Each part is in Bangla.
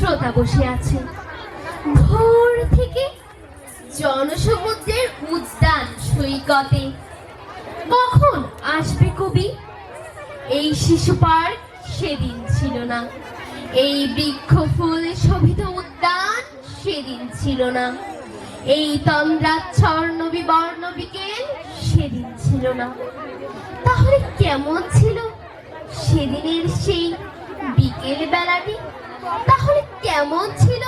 শ্রোতা বসে আছে। ভোর থেকে জনসমুদ্রের উদ্যান সৈকতে কখন আসবে কবি? এই শিশু পার্ক সেদিন ছিল না, এই বৃক্ষ ফুল শোভিত উদ্যান সেদিন ছিল না, এই তন্দ্রাচ্ছন্ন বিবর্ণ বিকেল সেদিন ছিল না। তাহলে কেমন ছিল সেদিনের সেই বিকেল বেলাটি? তাহলে কেমন ছিল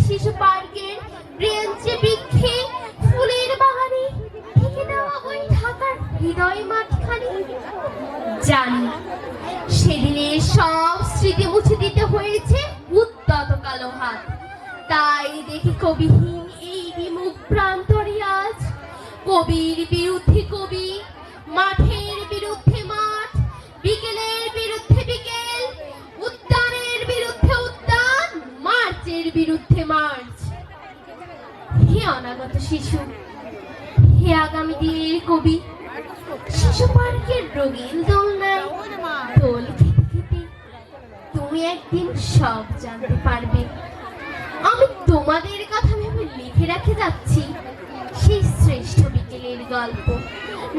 শিশু পার্কের ব্রেঞ্চে বৃক্ষে ফুলের বাগানে থেকে দেওয়া ওই ঢাকার হৃদয় মাঠখানি? জানি সেদিনের সব স্মৃতি মুছে দিতে হয়েছে উদ্যত কালো হাত। তাই দেখি কবিহীন এই বিমুখ প্রান্তরে আজ কবির বিরুদ্ধে কবি, মাঠের বিরুদ্ধে মাঠ, বিকেলের বিরুদ্ধে বিকেল, উদ্যানের বিরুদ্ধে উদ্যান, মার্চের বিরুদ্ধে মার্চ। হে অনাগত শিশু, হে আগামী দিনের কবি, শিশু পার্কের রঙিন দোলনায় দোল খেতে খেতে তুমি একদিন সব জানতে পারবে। আমি তোমাদের কথা ভেবে লিখে রাখে যাচ্ছি সেই শ্রেষ্ঠ বিকেলের গল্প।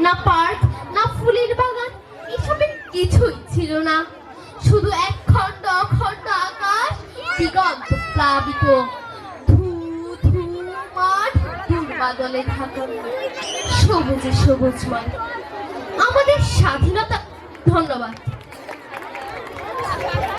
না পার্ক, না ফুলের বাগান, এসবের কিছুই ছিল না। শুধু এক খণ্ড অখণ্ড আকাশ, দিগন্ত প্লাবিত, ধূ ধূ মাঠ, দুর্বাদলে ঢাকা, সবুজে সবুজময় আমাদের স্বাধীনতা। ধন্যবাদ।